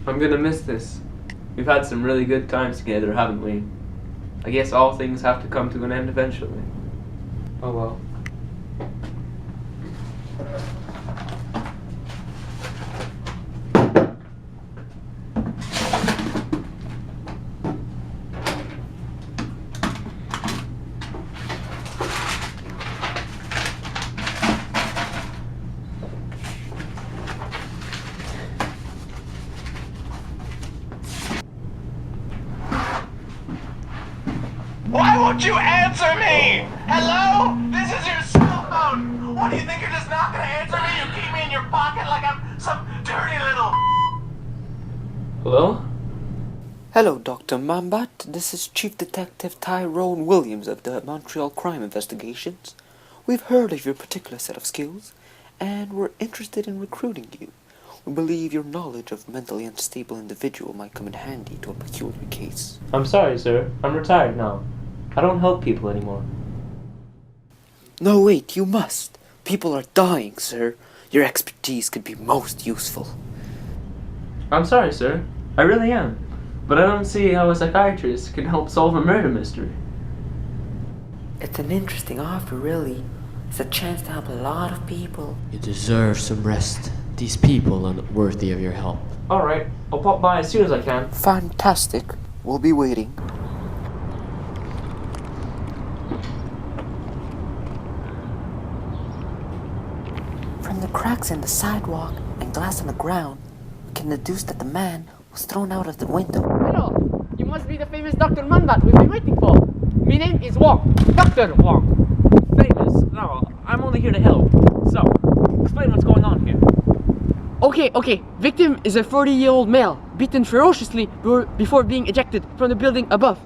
I'm gonna miss this. We've had some really good times together, haven't we? I guess all things have to come to an end eventually. Oh well. Why won't you answer me? Hello? This is your cell phone. What do you think you're just not gonna answer me? You keep me in your pocket like I'm some dirty little... Hello? Hello, Dr. Manbat. This is Chief Detective Tyrone Williams of the Montreal Crime Investigations. We've heard of your particular set of skills, and we're interested in recruiting you. We believe your knowledge of mentally unstable individual might come in handy to a peculiar case. I'm sorry, sir. I'm retired now. I don't help people anymore. No, wait, you must. People are dying, sir. Your expertise could be most useful. I'm sorry, sir. I really am. But I don't see how a psychiatrist can help solve a murder mystery. It's an interesting offer, really. It's a chance to help a lot of people. You deserve some rest. These people aren't worthy of your help. Alright, I'll pop by as soon as I can. Fantastic. We'll be waiting. From the cracks in the sidewalk and glass on the ground, we can deduce that the man was thrown out of the window. Hello, you must be the famous Dr. Manbat we've been waiting for. My name is Wong, Dr. Wong. Famous? No, I'm only here to help. So, explain what's going on here. Okay. Victim is a 40-year-old male, beaten ferociously before being ejected from the building above.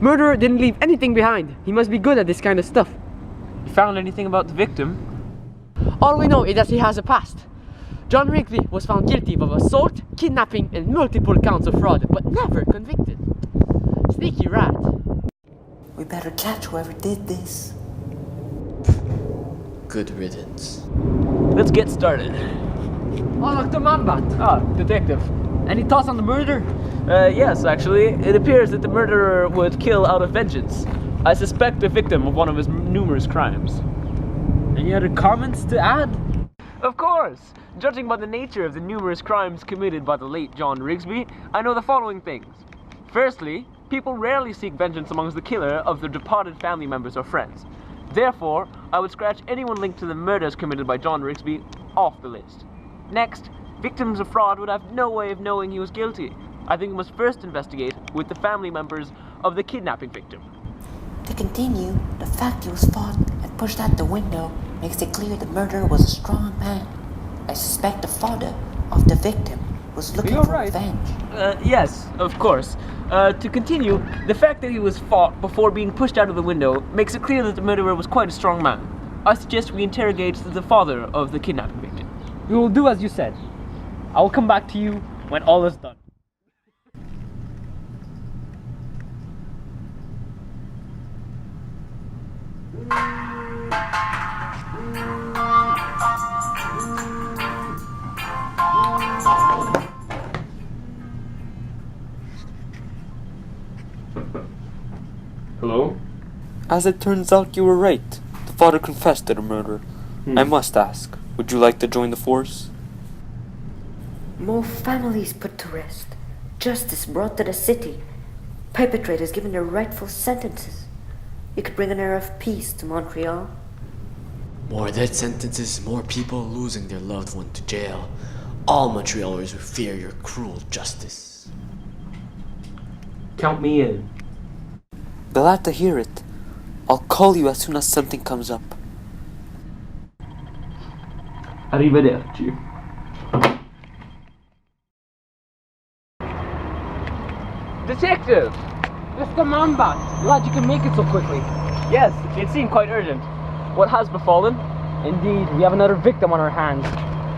Murderer didn't leave anything behind. He must be good at this kind of stuff. You found anything about the victim? All we know is that he has a past. John Rigby was found guilty of assault, kidnapping, and multiple counts of fraud, but never convicted. Sneaky rat. We better catch whoever did this. Good riddance. Let's get started. Oh, Dr. Manbat. Detective. Any thoughts on the murder? Yes, actually. It appears that the murderer would kill out of vengeance. I suspect the victim of one of his numerous crimes. Any other comments to add? Of course! Judging by the nature of the numerous crimes committed by the late John Rigsby, I know the following things. Firstly, people rarely seek vengeance amongst the killer of their departed family members or friends. Therefore, I would scratch anyone linked to the murders committed by John Rigsby off the list. Next, victims of fraud would have no way of knowing he was guilty. I think we must first investigate with the family members of the kidnapping victim. To continue, the fact he was fought and pushed out the window makes it clear the murderer was a strong man. I suspect the father of the victim was looking for revenge. Yes, of course. To continue, the fact that he was fought before being pushed out of the window makes it clear that the murderer was quite a strong man. I suggest we interrogate the father of the kidnapping victim. We will do as you said. I will come back to you when all is done. Hello? As it turns out, you were right. The father confessed to the murder. I must ask, would you like to join the force? More families put to rest. Justice brought to the city. Perpetrators given their rightful sentences. You could bring an air of peace to Montreal. More death sentences, more people losing their loved one to jail. All Montrealers who fear your cruel justice. Count me in. Glad to hear it. I'll call you as soon as something comes up. Arrivederci. Detective! Mr. Manbat, glad you can make it so quickly. Yes, it seemed quite urgent. What has befallen? Indeed, we have another victim on our hands.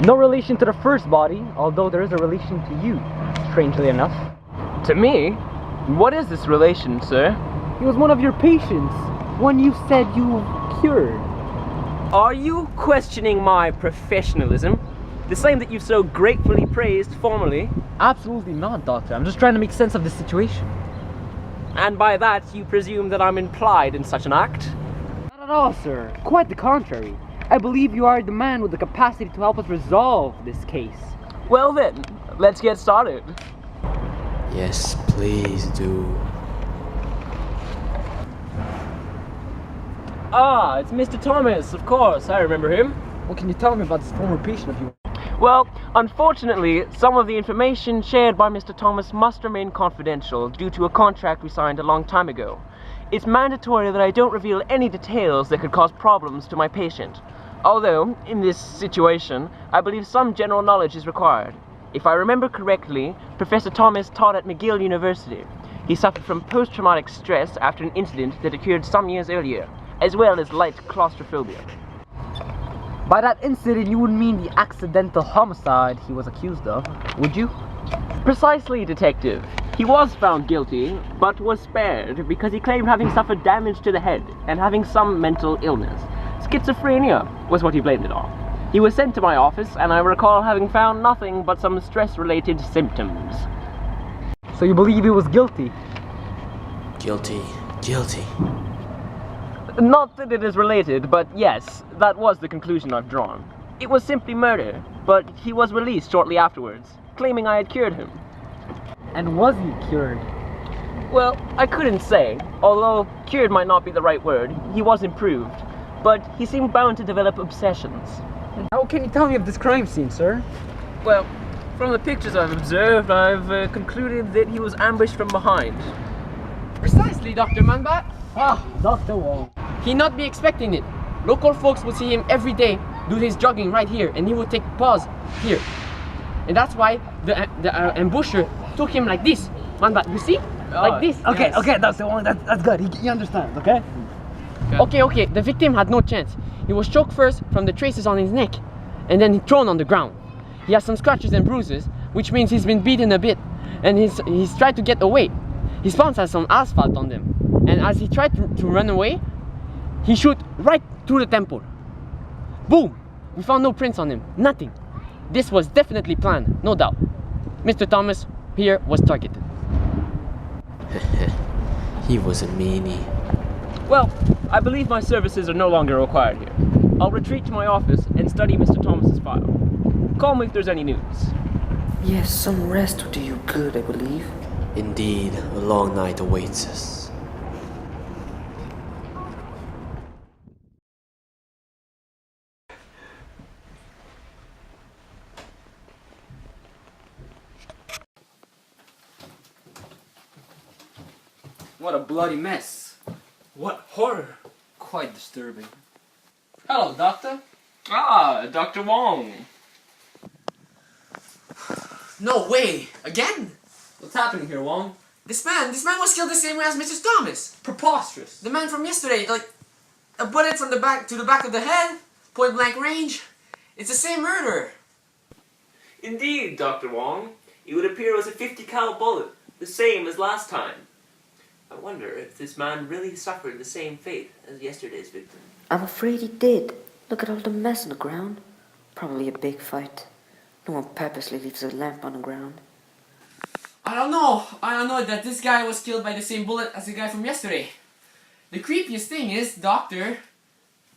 No relation to the first body, although there is a relation to you, strangely enough. To me? What is this relation, sir? He was one of your patients, one you said you cured. Are you questioning my professionalism? The same that you've so gratefully praised formerly? Absolutely not, Doctor. I'm just trying to make sense of the situation. And by that, you presume that I'm implied in such an act? Not at all, sir. Quite the contrary. I believe you are the man with the capacity to help us resolve this case. Well then, let's get started. Yes, please do. Ah, it's Mr. Thomas, of course, I remember him. What can you tell me about this former patient of yours? Well, unfortunately, some of the information shared by Mr. Thomas must remain confidential due to a contract we signed a long time ago. It's mandatory that I don't reveal any details that could cause problems to my patient. Although, in this situation, I believe some general knowledge is required. If I remember correctly, Professor Thomas taught at McGill University. He suffered from post-traumatic stress after an incident that occurred some years earlier, as well as light claustrophobia. By that incident, you wouldn't mean the accidental homicide he was accused of, would you? Precisely, Detective. He was found guilty, but was spared because he claimed having suffered damage to the head and having some mental illness. Schizophrenia was what he blamed it on. He was sent to my office, and I recall having found nothing but some stress-related symptoms. So you believe he was guilty? Guilty. Guilty. Not that it is related, but yes, that was the conclusion I've drawn. It was simply murder, but he was released shortly afterwards, claiming I had cured him. And was he cured? Well, I couldn't say. Although cured might not be the right word, he was improved. But he seemed bound to develop obsessions. And how can you tell me of this crime scene, sir? Well, from the pictures I've observed, I've concluded that he was ambushed from behind. Precisely, Dr. Manbat. Ah, Dr. Wong. He'd not be expecting it. Local folks would see him every day do his jogging right here, and he would take pause here. And that's why the ambusher took him like this. Manbat, you see? Like this. Okay, Yes. okay, Dr. Wong, that's good. He understands, okay? Okay, the victim had no chance. He was choked first from the traces on his neck, and then thrown on the ground. He has some scratches and bruises, which means he's been beaten a bit, and he's tried to get away. His palms has some asphalt on them, and as he tried to run away, he shot right through the temple. Boom! We found no prints on him, nothing. This was definitely planned, no doubt. Mr. Thomas here was targeted. He was a meanie. Well, I believe my services are no longer required here. I'll retreat to my office and study Mr. Thomas's file. Call me if there's any news. Yes, some rest would do you good, I believe. Indeed, a long night awaits us. What a bloody mess. What horror! Quite disturbing. Hello, Doctor. Ah, Dr. Wong. No way! Again? What's happening here, Wong? This man was killed the same way as Mr. Thomas. Preposterous. The man from yesterday, like a bullet from the back to the back of the head, point blank range. It's the same murderer. Indeed, Dr. Wong. It would appear it was a 50 cal bullet, the same as last time. I wonder if this man really suffered the same fate as yesterday's victim. I'm afraid he did. Look at all the mess on the ground. Probably a big fight. No one purposely leaves a lamp on the ground. I don't know that this guy was killed by the same bullet as the guy from yesterday. The creepiest thing is, Doctor,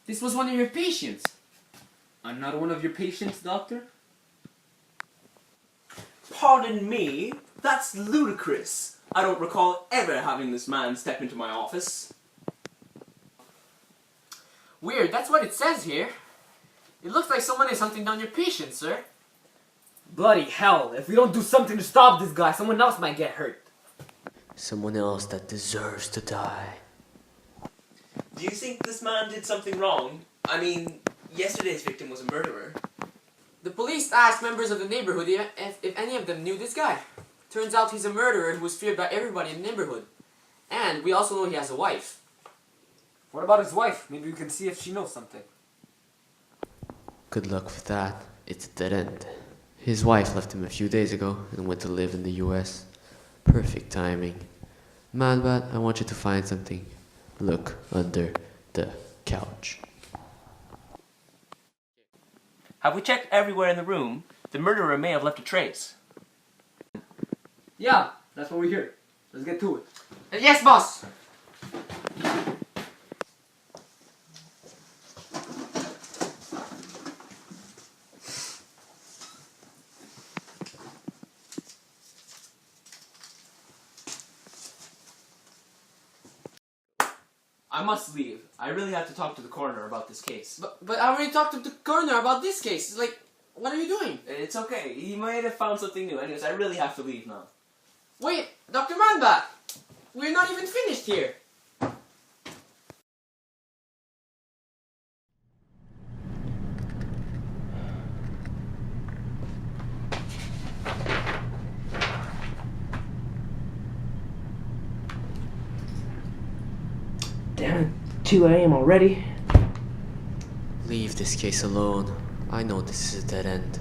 this was one of your patients. I'm not one of your patients, Doctor? Pardon me? That's ludicrous. I don't recall ever having this man step into my office. Weird, that's what it says here. It looks like someone is hunting down your patient, sir. Bloody hell, if we don't do something to stop this guy, someone else might get hurt. Someone else that deserves to die. Do you think this man did something wrong? I mean, yesterday's victim was a murderer. The police asked members of the neighborhood if any of them knew this guy. Turns out he's a murderer who was feared by everybody in the neighborhood. And we also know he has a wife. What about his wife? Maybe we can see if she knows something. Good luck with that. It's a dead end. His wife left him a few days ago and went to live in the US. Perfect timing. Manbat, I want you to find something. Look under the couch. Have we checked everywhere in the room? The murderer may have left a trace. Yeah, that's what we're here. Let's get to it. Yes, boss! I must leave. I really have to talk to the coroner about this case. But I already talked to the coroner about this case. Like, what are you doing? It's okay. He might have found something new. Anyways, I really have to leave now. Wait, Dr. Manbat! We're not even finished here. Damn it, 2 a.m. already. Leave this case alone. I know this is a dead end.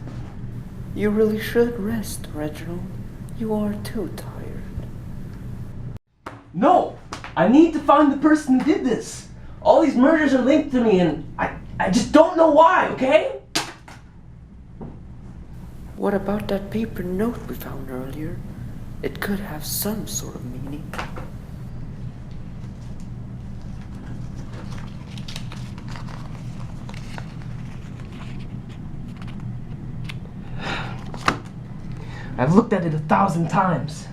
You really should rest, Reginald. You are too tired. No! I need to find the person who did this. All these murders are linked to me and I just don't know why, okay? What about that paper note we found earlier? It could have some sort of meaning. I've looked at it 1,000 times.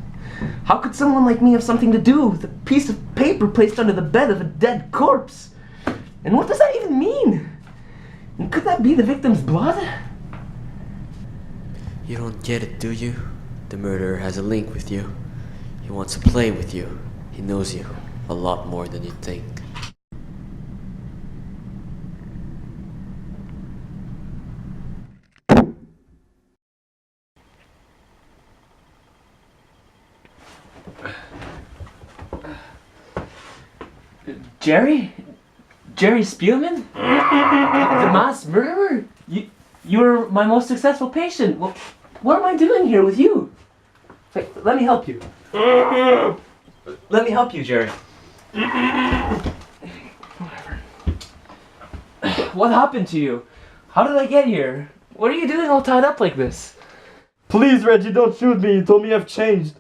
How could someone like me have something to do with a piece of paper placed under the bed of a dead corpse? And what does that even mean? And could that be the victim's blood? You don't get it, do you? The murderer has a link with you. He wants to play with you. He knows you a lot more than you think. Jerry? Jerry Spielman? The mass murderer? You were my most successful patient. Well, what am I doing here with you? Wait, let me help you. Let me help you, Jerry. Whatever. What happened to you? How did I get here? What are you doing all tied up like this? Please, Reggie, don't shoot me. You told me I've changed.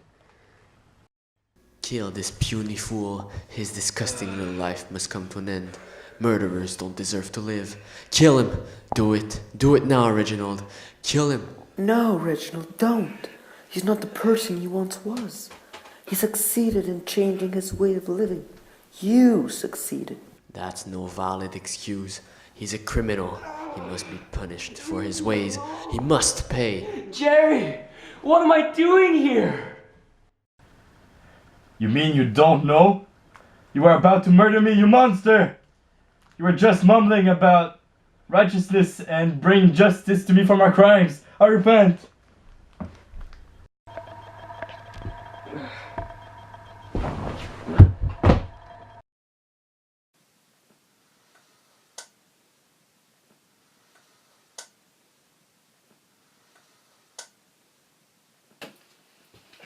Kill this puny fool. His disgusting little life must come to an end. Murderers don't deserve to live. Kill him. Do it. Do it now, Reginald. Kill him. No, Reginald, don't. He's not the person he once was. He succeeded in changing his way of living. You succeeded. That's no valid excuse. He's a criminal. He must be punished for his ways. He must pay. Jerry! What am I doing here? You mean you don't know? You are about to murder me, you monster! You were just mumbling about righteousness and bring justice to me for my crimes. I repent.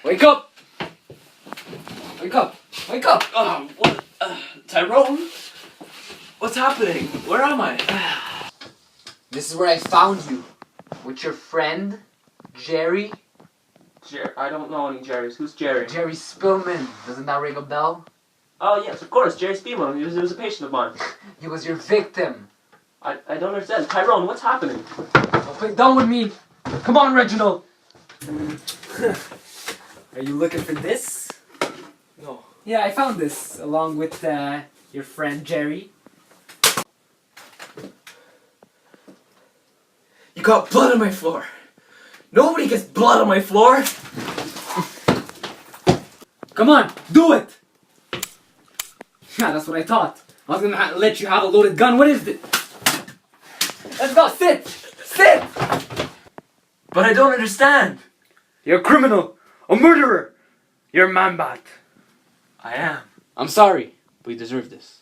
Wake up! Wake up! Wake up! What? Tyrone? What's happening? Where am I? This is where I found you. With your friend, Jerry. I don't know any Jerrys. Who's Jerry? Jerry Spillman. Doesn't that ring a bell? Oh, yes, of course. Jerry Spielman. He was a patient of mine. He was your victim. I don't understand. Tyrone, what's happening? Don't play dumb with me. Come on, Reginald. Are you looking for this? No. Yeah, I found this along with your friend Jerry. You got blood on my floor. Nobody gets blood on my floor. Come on, do it. Yeah, that's what I thought. I was gonna let you have a loaded gun. What is it? Let's go. Sit. Sit. But I don't understand. You're a criminal. A murderer. You're Manbat. I am. I'm sorry, but you deserve this.